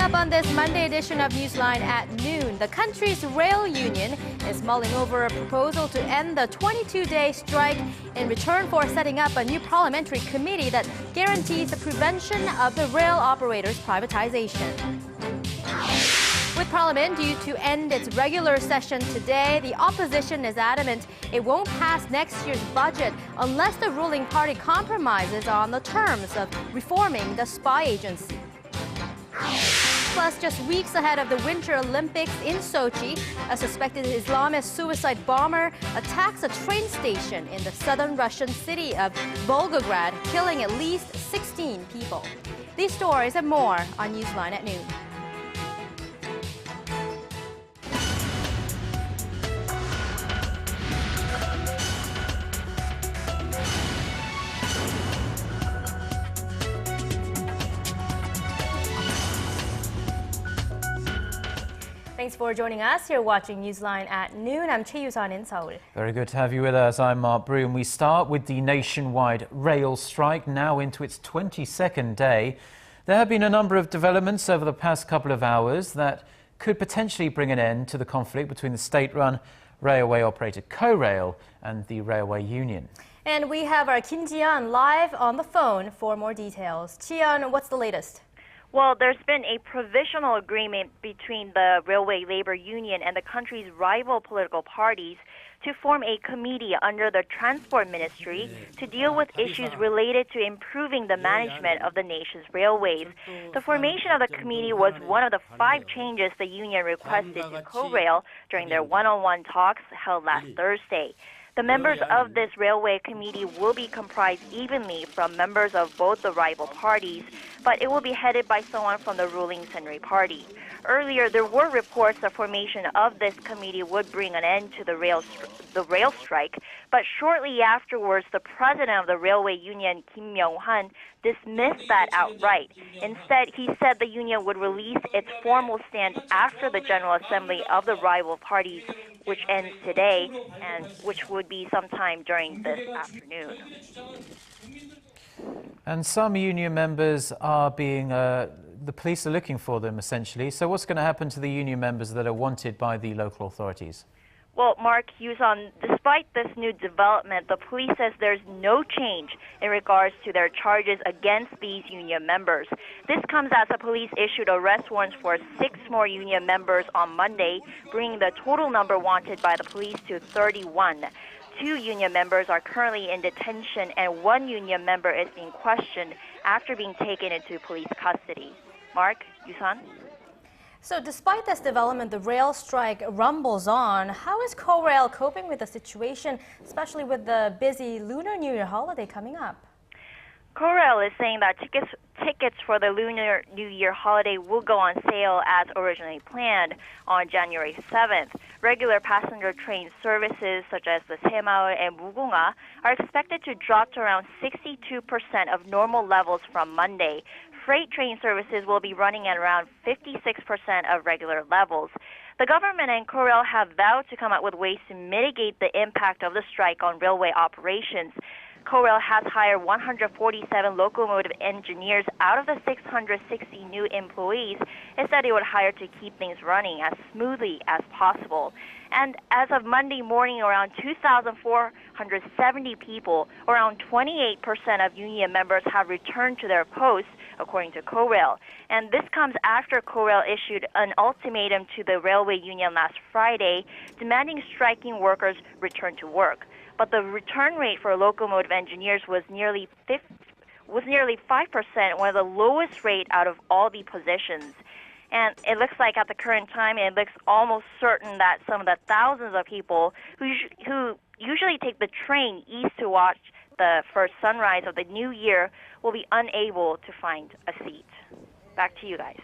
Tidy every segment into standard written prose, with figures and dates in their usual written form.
up on this Monday edition of Newsline at noon, the country's rail union is mulling over a proposal to end the 22-day strike in return for setting up a new parliamentary committee that guarantees the prevention of the rail operators' privatization. With Parliament due to end its regular session today, the opposition is adamant it won't pass next year's budget unless the ruling party compromises on the terms of reforming the spy agency. Plus, just weeks ahead of the Winter Olympics in Sochi, a suspected Islamist suicide bomber attacks a train station in the southern Russian city of Volgograd, killing at least 16 people. These stories and more on Newsline at noon. Thanks for joining us. You're watching Newsline at noon. I'm Choi Yusan in Seoul. Very good to have you with us. I'm Mark Broom. We start with the nationwide rail strike, now into its 22nd day. There have been a number of developments over the past couple of hours that could potentially bring an end to the conflict between the state-run railway operator Korail and the railway union. And we have our Kim Ji-yeon live on the phone for more details. Ji-yeon, what's the latest? Well, there's been a provisional agreement between the Railway Labor Union and the country's rival political parties to form a committee under the Transport Ministry to deal with issues related to improving the management of the nation's railways. The formation of the committee was one of the 5 changes the union requested to Korail during their one-on-one talks held last Thursday. The members of this railway committee will be comprised evenly from members of both the rival parties, but it will be headed by someone from the ruling Saenuri party. Earlier, there were reports the formation of this committee would bring an end to the rail strike, but shortly afterwards, the president of the railway union, Kim Myung-han, dismissed that outright. Instead, he said the union would release its formal stance after the General Assembly of the rival parties, which ends today, and which would be sometime during this afternoon. And some union members are being, the police are looking for them essentially. So what's going to happen to the union members that are wanted by the local authorities? Well, Mark Yusan, despite this new development, the police says there's no change in regards to their charges against these union members. This comes as the police issued arrest warrants for 6 more union members on Monday, bringing the total number wanted by the police to 31. 2 union members are currently in detention, and 1 union member is being questioned after being taken into police custody. Mark, Yusan? So despite this development, the rail strike rumbles on. How is Korail coping with the situation, especially with the busy Lunar New Year holiday coming up? Korail is saying that tickets for the Lunar New Year holiday will go on sale as originally planned on January 7th. Regular passenger train services such as the Saemaul and Mugunga are expected to drop to around 62% of normal levels from Monday. Freight train services will be running at around 56% of regular levels. The government and Korail have vowed to come up with ways to mitigate the impact of the strike on railway operations. Korail has hired 147 locomotive engineers out of the 660 new employees it said it would hire to keep things running as smoothly as possible. And as of Monday morning, around 2,470 people, around 28% of union members have returned to their posts, according to Korail. And this comes after Korail issued an ultimatum to the railway union last Friday, demanding striking workers return to work. But the return rate for locomotive engineers was nearly 5%, one of the lowest rate out of all the positions. And it looks like at the current time, it looks almost certain that some of the thousands of people who usually take the train east to watch the first sunrise of the new year will be unable to find a seat. Back to you guys.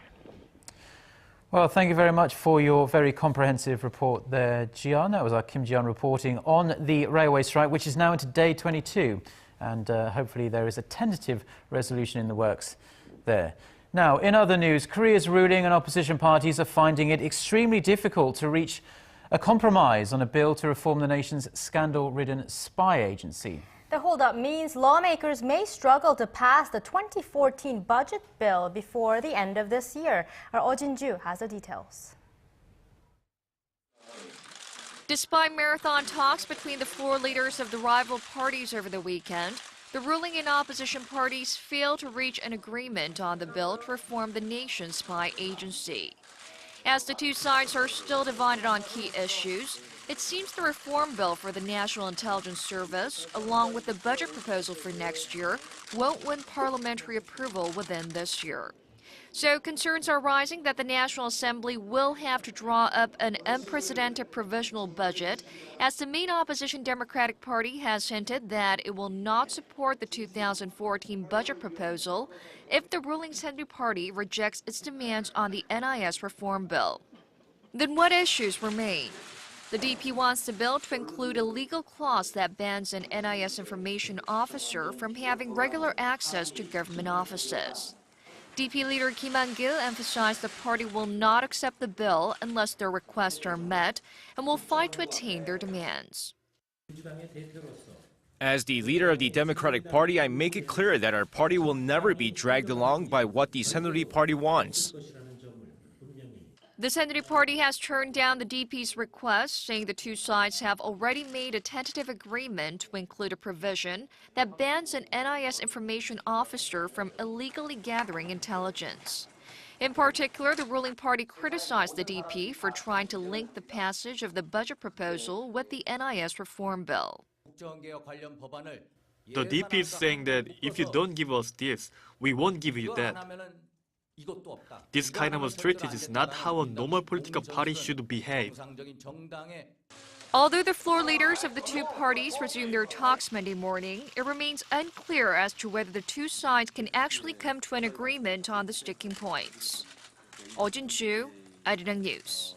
Well, thank you very much for your very comprehensive report there, Ji-yeon. That was our Kim Ji-yeon reporting on the railway strike, which is now into day 22. And hopefully there is a tentative resolution in the works there. Now, in other news, Korea's ruling and opposition parties are finding it extremely difficult to reach a compromise on a bill to reform the nation's scandal-ridden spy agency. The holdup means lawmakers may struggle to pass the 2014 budget bill before the end of this year. Our Oh Jin-ju has the details. Despite marathon talks between the floor leaders of the rival parties over the weekend, the ruling and opposition parties failed to reach an agreement on the bill to reform the nation's spy agency. As the two sides are still divided on key issues, it seems the reform bill for the National Intelligence Service, along with the budget proposal for next year, won't win parliamentary approval within this year. So concerns are rising that the National Assembly will have to draw up an unprecedented provisional budget, as the main opposition Democratic Party has hinted that it will not support the 2014 budget proposal if the ruling Centre Party rejects its demands on the NIS reform bill. Then what issues remain? The DP wants the bill to include a legal clause that bans an NIS information officer from having regular access to government offices. DP leader Kim Han-gil emphasized the party will not accept the bill unless their requests are met and will fight to attain their demands. As the leader of the Democratic Party, I make it clear that our party will never be dragged along by what the Centre Party wants. The Centre Party has turned down the DP's request, saying the two sides have already made a tentative agreement to include a provision that bans an NIS information officer from illegally gathering intelligence. In particular, the ruling party criticized the DP for trying to link the passage of the budget proposal with the NIS reform bill. The DP is saying that if you don't give us this, we won't give you that. This kind of a strategy is not how a normal political party should behave. Although the floor leaders of the two parties resumed their talks Monday morning, it remains unclear as to whether the two sides can actually come to an agreement on the sticking points. Oh Jin-ju, Arirang News.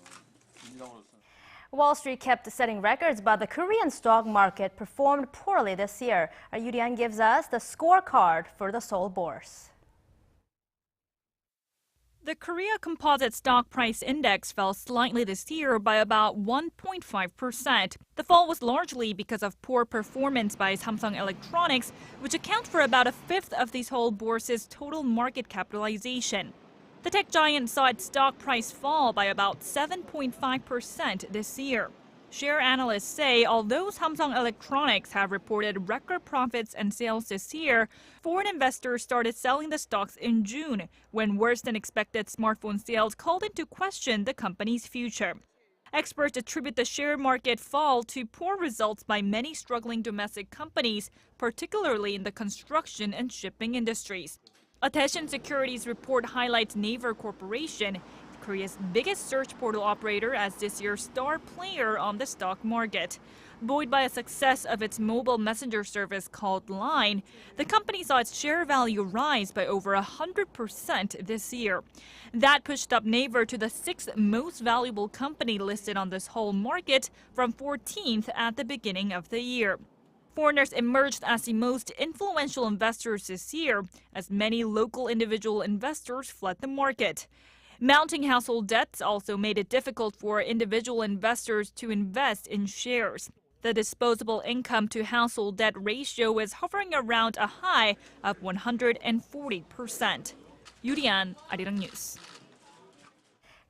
Wall Street kept setting records, but the Korean stock market performed poorly this year. Our Yoo gives us the scorecard for the Seoul Bourse. The Korea Composite Stock Price Index fell slightly this year by about 1.5%. The fall was largely because of poor performance by Samsung Electronics, which accounts for about a fifth of the Seoul Bourse's total market capitalization. The tech giant saw its stock price fall by about 7.5% this year. Share analysts say although Samsung Electronics have reported record profits and sales this year, foreign investors started selling the stocks in June, when worse-than-expected smartphone sales called into question the company's future. Experts attribute the share market fall to poor results by many struggling domestic companies, particularly in the construction and shipping industries. A Daeshin Securities report highlights Naver Corporation, Korea's biggest search portal operator, as this year's star player on the stock market. Buoyed by a success of its mobile messenger service called Line, the company saw its share value rise by over 100% this year. That pushed up Naver to the 6th most valuable company listed on this whole market, from 14th at the beginning of the year. Foreigners emerged as the most influential investors this year, as many local individual investors fled the market. Mounting household debts also made it difficult for individual investors to invest in shares. The disposable income to household debt ratio is hovering around a high of 140%. Yurian, Arirang News.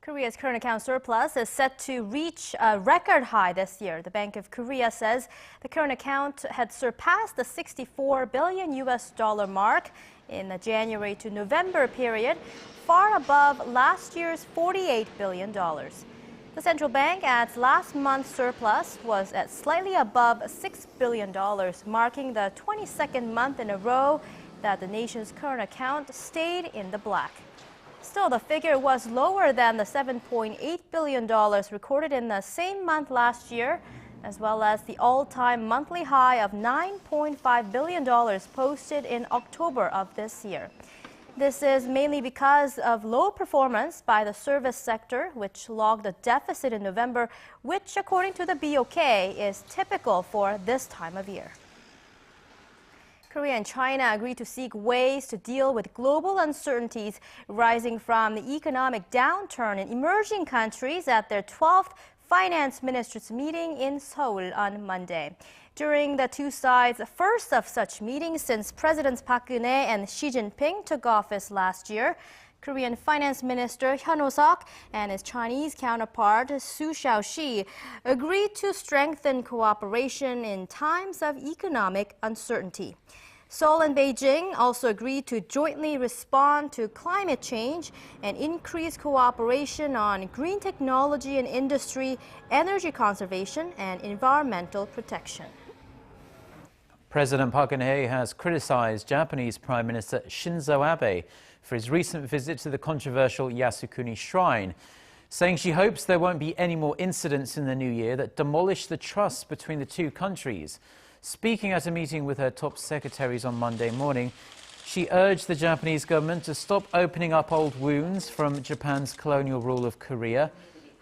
Korea's current account surplus is set to reach a record high this year. The Bank of Korea says the current account had surpassed the $64 billion mark in the January to November period, far above last year's $48 billion. The central bank adds last month's surplus was at slightly above $6 billion, marking the 22nd month in a row that the nation's current account stayed in the black. Still, the figure was lower than the $7.8 billion recorded in the same month last year, as well as the all-time monthly high of $9.5 billion posted in October of this year. This is mainly because of low performance by the service sector, which logged a deficit in November, which, according to the BOK, is typical for this time of year. Korea and China agreed to seek ways to deal with global uncertainties rising from the economic downturn in emerging countries at their 12th Finance Ministers meeting in Seoul on Monday. during the two sides' first of such meetings since Presidents Park Geun-hye and Xi Jinping took office last year. Korean Finance Minister Hyun Oh-seok and his Chinese counterpart Su Xiaoxi agreed to strengthen cooperation in times of economic uncertainty. Seoul and Beijing also agreed to jointly respond to climate change and increase cooperation on green technology and industry, energy conservation, and environmental protection. President Park Geun-hye has criticized Japanese Prime Minister Shinzo Abe for his recent visit to the controversial Yasukuni Shrine, saying she hopes there won't be any more incidents in the new year that demolish the trust between the two countries. Speaking at a meeting with her top secretaries on Monday morning, she urged the Japanese government to stop opening up old wounds from Japan's colonial rule of Korea.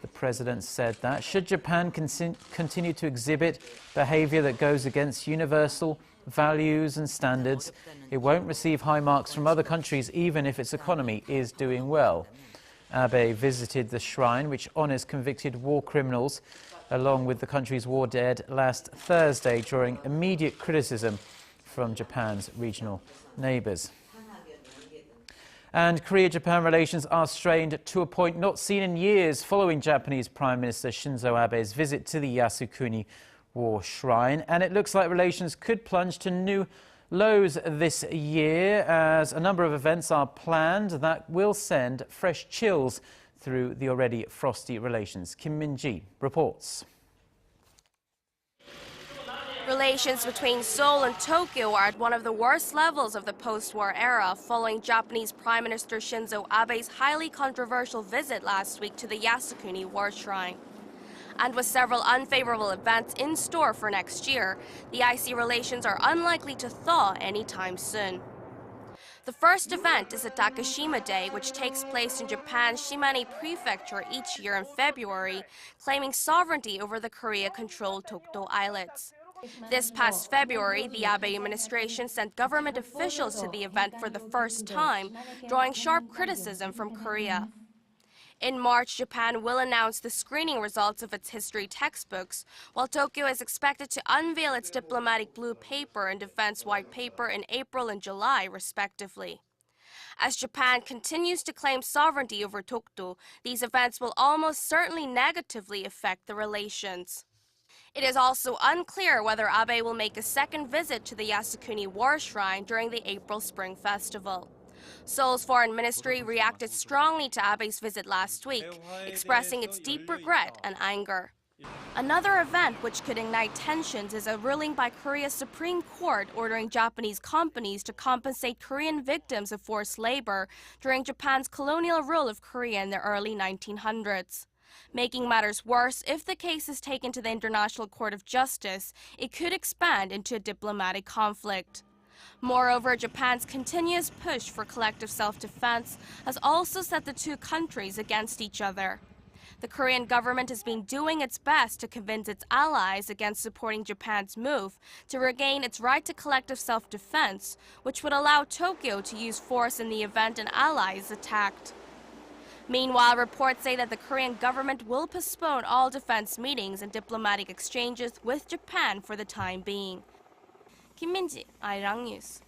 The president said that should Japan continue to exhibit behavior that goes against universal values and standards, it won't receive high marks from other countries even if its economy is doing well. Abe visited the shrine, which honors convicted war criminals, along with the country's war dead, last Thursday, drawing immediate criticism from Japan's regional neighbors. And Korea-Japan relations are strained to a point not seen in years following Japanese Prime Minister Shinzo Abe's visit to the Yasukuni War Shrine. And it looks like relations could plunge to new lows this year as a number of events are planned that will send fresh chills through the already frosty relations. Kim Min-ji reports. Relations between Seoul and Tokyo are at one of the worst levels of the post-war era following Japanese Prime Minister Shinzo Abe's highly controversial visit last week to the Yasukuni War Shrine. And with several unfavorable events in store for next year, the icy relations are unlikely to thaw anytime soon. The first event is the Takashima Day, which takes place in Japan's Shimane Prefecture each year in February, claiming sovereignty over the Korea-controlled Dokdo Islets. This past February, the Abe administration sent government officials to the event for the first time, drawing sharp criticism from Korea. In March, Japan will announce the screening results of its history textbooks, while Tokyo is expected to unveil its diplomatic blue paper and defense white paper in April and July, respectively. As Japan continues to claim sovereignty over Dokdo, these events will almost certainly negatively affect the relations. It is also unclear whether Abe will make a second visit to the Yasukuni War Shrine during the April Spring Festival. Seoul's foreign ministry reacted strongly to Abe's visit last week, expressing its deep regret and anger. Another event which could ignite tensions is a ruling by Korea's Supreme Court ordering Japanese companies to compensate Korean victims of forced labor during Japan's colonial rule of Korea in the early 1900s. Making matters worse, if the case is taken to the International Court of Justice, it could expand into a diplomatic conflict. Moreover, Japan's continuous push for collective self-defense has also set the two countries against each other. The Korean government has been doing its best to convince its allies against supporting Japan's move to regain its right to collective self-defense, which would allow Tokyo to use force in the event an ally is attacked. Meanwhile, reports say that the Korean government will postpone all defense meetings and diplomatic exchanges with Japan for the time being. Kim Min-ji, Arirang News.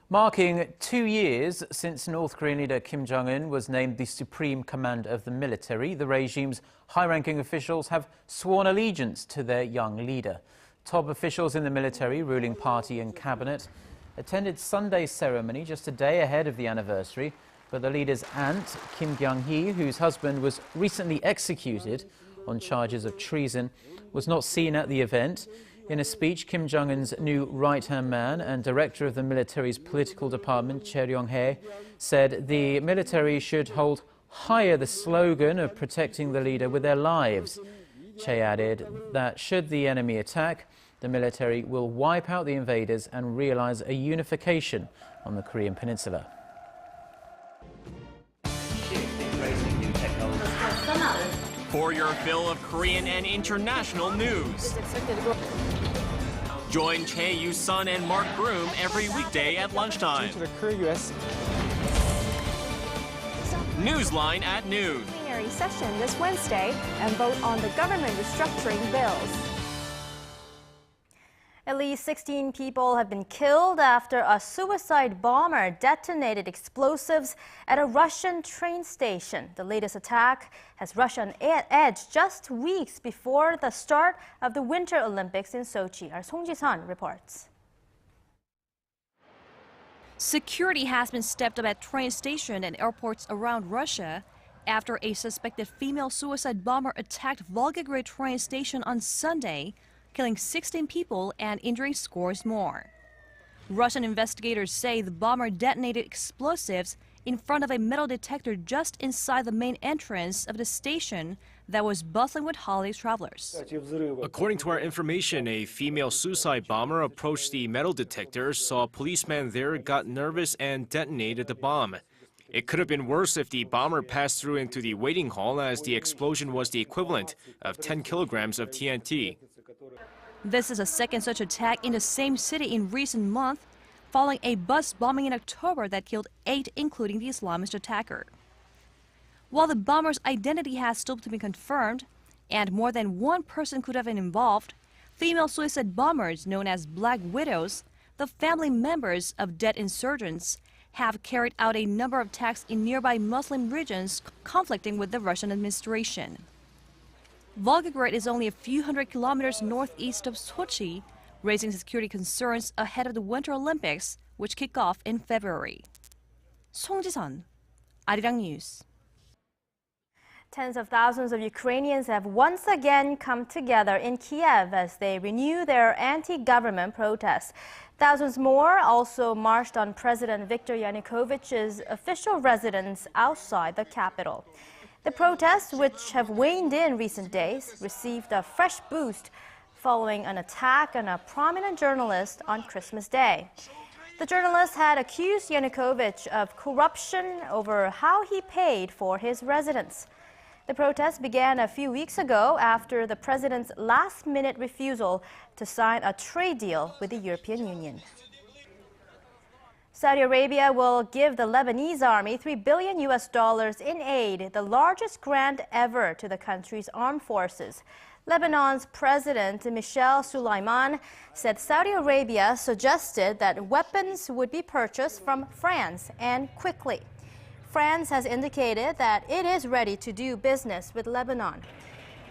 Marking 2 years since North Korean leader Kim Jong-un was named the supreme commander of the military, the regime's high-ranking officials have sworn allegiance to their young leader. Top officials in the military, ruling party and cabinet attended Sunday's ceremony just a day ahead of the anniversary, but the leader's aunt, Kim Kyung-hee, whose husband was recently executed on charges of treason, was not seen at the event. In a speech, Kim Jong-un's new right-hand man and director of the military's political department, Che Ryong-hae, said the military should hold higher the slogan of protecting the leader with their lives. Che added that should the enemy attack, the military will wipe out the invaders and realize a unification on the Korean peninsula. For your fill of Korean and international news. Join Chae Yu-sun and Mark Broom every weekday at lunchtime. Newsline at noon. Plenary session this Wednesday and vote on the government restructuring bills. At least 16 people have been killed after a suicide bomber detonated explosives at a Russian train station. The latest attack has Russia on edge just weeks before the start of the Winter Olympics in Sochi. Our Song Ji-sun reports. Security has been stepped up at train stations and airports around Russia after a suspected female suicide bomber attacked Volgograd train station on Sunday, killing 16 people and injuring scores more. Russian investigators say the bomber detonated explosives in front of a metal detector just inside the main entrance of the station that was bustling with holiday travelers. According to our information, a female suicide bomber approached the metal detector, saw a policeman there, got nervous, and detonated the bomb. It could have been worse if the bomber passed through into the waiting hall, as the explosion was the equivalent of 10 kilograms of TNT. This is a second such attack in the same city in recent months, following a bus bombing in October that killed 8, including the Islamist attacker. While the bomber's identity has still to be confirmed, and more than one person could have been involved, female suicide bombers known as Black Widows, the family members of dead insurgents, have carried out a number of attacks in nearby Muslim regions conflicting with the Russian administration. Volgograd is only a few hundred kilometers northeast of Sochi, raising security concerns ahead of the Winter Olympics, which kick off in February. Song Ji-sun, Arirang News. Tens of thousands of Ukrainians have once again come together in Kiev as they renew their anti-government protests. Thousands more also marched on President Viktor Yanukovych's official residence outside the capital. The protests, which have waned in recent days, received a fresh boost following an attack on a prominent journalist on Christmas Day. The journalist had accused Yanukovych of corruption over how he paid for his residence. The protest began a few weeks ago after the president's last-minute refusal to sign a trade deal with the European Union. Saudi Arabia will give the Lebanese army $3 billion in aid, the largest grant ever to the country's armed forces. Lebanon's President Michel Suleiman said Saudi Arabia suggested that weapons would be purchased from France and quickly. France has indicated that it is ready to do business with Lebanon.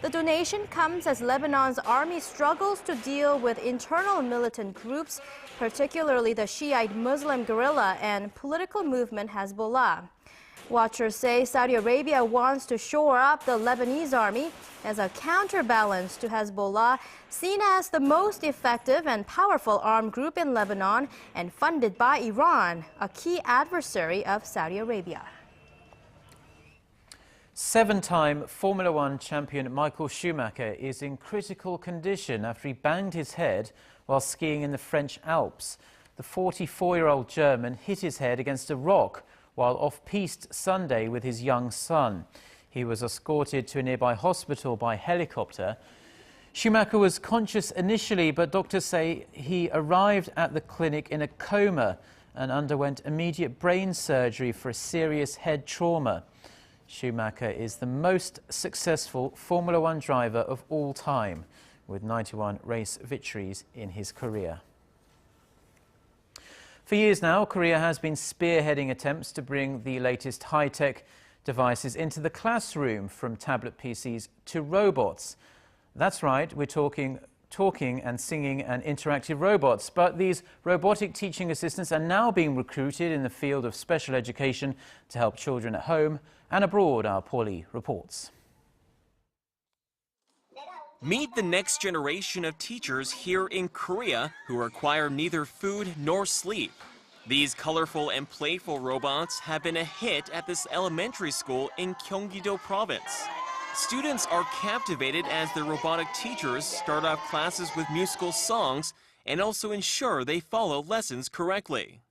The donation comes as Lebanon's army struggles to deal with internal militant groups, particularly the Shiite Muslim guerrilla and political movement Hezbollah. Watchers say Saudi Arabia wants to shore up the Lebanese army as a counterbalance to Hezbollah, seen as the most effective and powerful armed group in Lebanon and funded by Iran, a key adversary of Saudi Arabia. 7-time Formula One champion Michael Schumacher is in critical condition after he banged his head while skiing in the French Alps. The 44-year-old German hit his head against a rock while off-piste Sunday with his young son. He was escorted to a nearby hospital by helicopter. Schumacher was conscious initially, but doctors say he arrived at the clinic in a coma and underwent immediate brain surgery for a serious head trauma. Schumacher is the most successful Formula One driver of all time, with 91 race victories in his career. For years now, Korea has been spearheading attempts to bring the latest high-tech devices into the classroom, from tablet PCs to robots. That's right, we're talking and singing and interactive robots. But these robotic teaching assistants are now being recruited in the field of special education to help children at home and abroad, our Paulie reports. Meet the next generation of teachers here in Korea who require neither food nor sleep. These colorful and playful robots have been a hit at this elementary school in Gyeonggi-do province. Students are captivated as the robotic teachers start off classes with musical songs and also ensure they follow lessons correctly.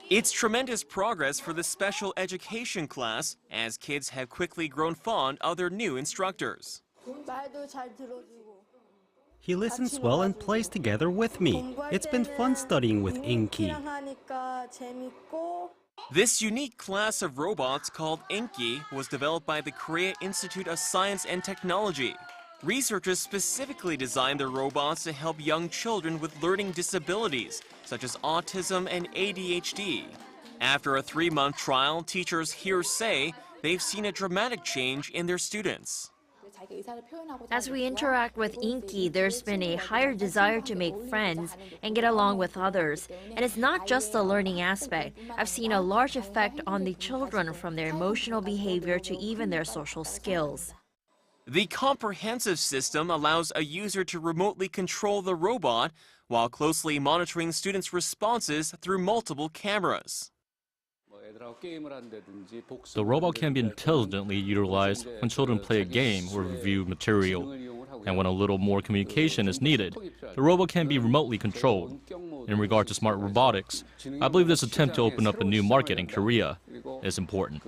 It's tremendous progress for the special education class, as kids have quickly grown fond of their new instructors. He listens well and plays together with me. It's been fun studying with Inky. This unique class of robots called Inky was developed by the Korea Institute of Science and Technology. Researchers specifically designed the robots to help young children with learning disabilities, such as autism and ADHD. After a 3-month trial, teachers here say they've seen a dramatic change in their students. As we interact with Inky, there's been a higher desire to make friends and get along with others. And it's not just the learning aspect. I've seen a large effect on the children, from their emotional behavior to even their social skills. The comprehensive system allows a user to remotely control the robot while closely monitoring students' responses through multiple cameras. The robot can be intelligently utilized when children play a game or review material. And when a little more communication is needed, the robot can be remotely controlled. In regard to smart robotics, I believe this attempt to open up a new market in Korea is important.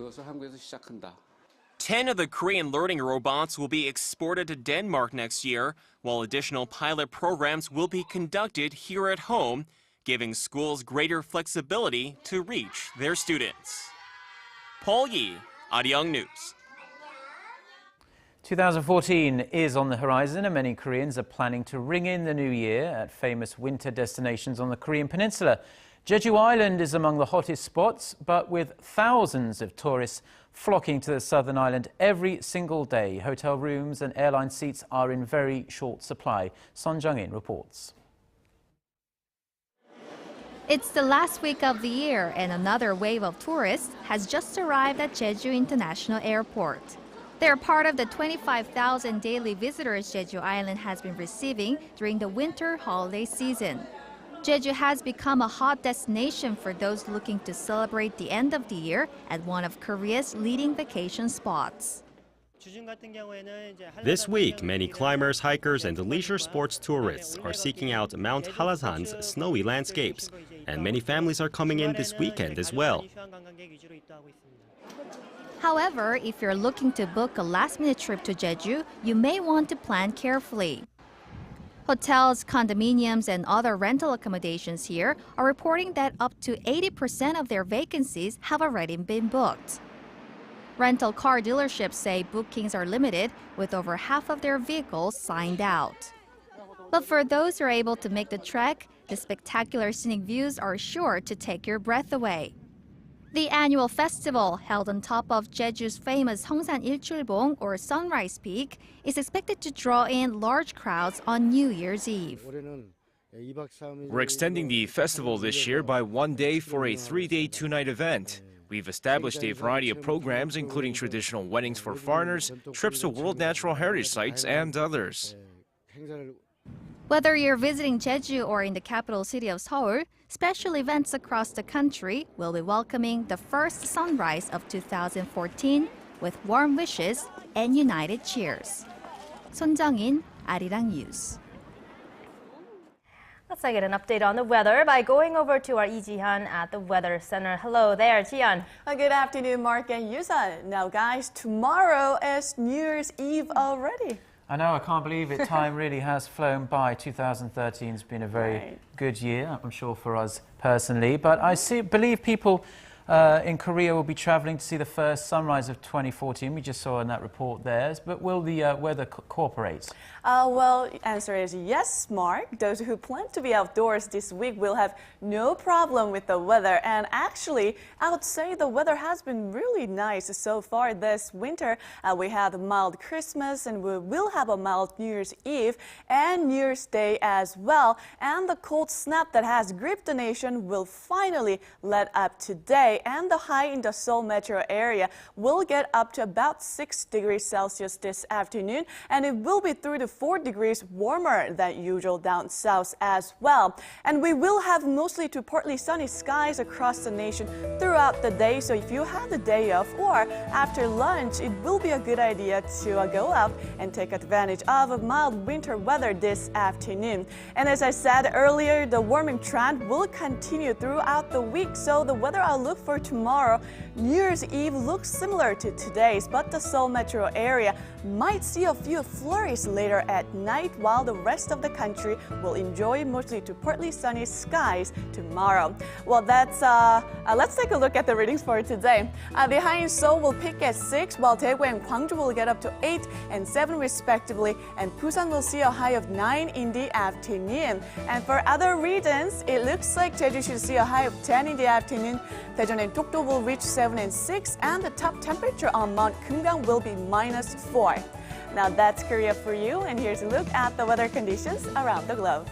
10 of the Korean learning robots will be exported to Denmark next year, while additional pilot programs will be conducted here at home, giving schools greater flexibility to reach their students. Paul Yi, Arirang News. 2014 is on the horizon, and many Koreans are planning to ring in the new year at famous winter destinations on the Korean peninsula. Jeju Island is among the hottest spots, but with thousands of tourists flocking to the southern island every single day, hotel rooms and airline seats are in very short supply. Son Jung-in reports. It's the last week of the year, and another wave of tourists has just arrived at Jeju International Airport. They're part of the 25,000 daily visitors Jeju Island has been receiving during the winter holiday season. Jeju has become a hot destination for those looking to celebrate the end of the year at one of Korea's leading vacation spots. This week, many climbers, hikers, and leisure sports tourists are seeking out Mount Halasan's snowy landscapes, and many families are coming in this weekend as well. However, if you're looking to book a last-minute trip to Jeju, you may want to plan carefully. Hotels, condominiums, and other rental accommodations here are reporting that up to 80% of their vacancies have already been booked. Rental car dealerships say bookings are limited, with over half of their vehicles signed out. But for those who are able to make the trek, the spectacular scenic views are sure to take your breath away. The annual festival, held on top of Jeju's famous Hongsan Ilchulbong, or Sunrise Peak, is expected to draw in large crowds on New Year's Eve. We're extending the festival this year by 1 day for a 3-day, 2-night event. We've established a variety of programs, including traditional weddings for foreigners, trips to World Natural Heritage Sites, and others. Whether you're visiting Jeju or in the capital city of Seoul, special events across the country will be welcoming the first sunrise of 2014 with warm wishes and united cheers. Son Jung-in, Arirang News. Let's get an update on the weather by going over to our Lee Ji-hyun at the Weather Center. Hello there, Ji-hyun. Good afternoon, Mark and Yusan. Now, guys, tomorrow is New Year's Eve already. I know, I can't believe it. Time really has flown by. 2013 has been a very good year, I'm sure, for us personally. But I believe people in Korea will be traveling to see the first sunrise of 2014. We just saw in that report there. But will the weather cooperate? Well, answer is yes, Mark. Those who plan to be outdoors this week will have no problem with the weather. And actually, I would say the weather has been really nice so far this winter. We had a mild Christmas, and we will have a mild New Year's Eve and New Year's Day as well. And the cold snap that has gripped the nation will finally let up today. And the high in the Seoul metro area will get up to about 6 degrees Celsius this afternoon, and it will be 3 to 4 degrees warmer than usual down south as well. And we will have mostly to partly sunny skies across the nation throughout the day. So if you have the day off or after lunch, it will be a good idea to go out and take advantage of mild winter weather this afternoon. And as I said earlier, the warming trend will continue throughout the week. So the weather outlook outlook for tomorrow, New Year's Eve looks similar to today's, but the Seoul metro area might see a few flurries later at night, while the rest of the country will enjoy mostly to partly sunny skies tomorrow. Well, let's take a look at the readings for today. The high in Seoul will peak at 6, while Daegu and Gwangju will get up to 8 and 7 respectively, and Busan will see a high of 9 in the afternoon. And for other regions, it looks like Jeju should see a high of 10 in the afternoon. Daejeon and Dokdo will reach 7 and 6, and the top temperature on Mount Kumgang will be -4. Now that's Korea for you, and here's a look at the weather conditions around the globe.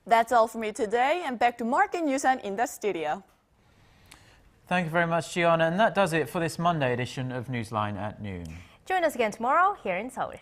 That's all for me today, and back to Mark and Yusan in the studio. Thank you very much, Gianna, and that does it for this Monday edition of Newsline at Noon. Join us again tomorrow here in Seoul.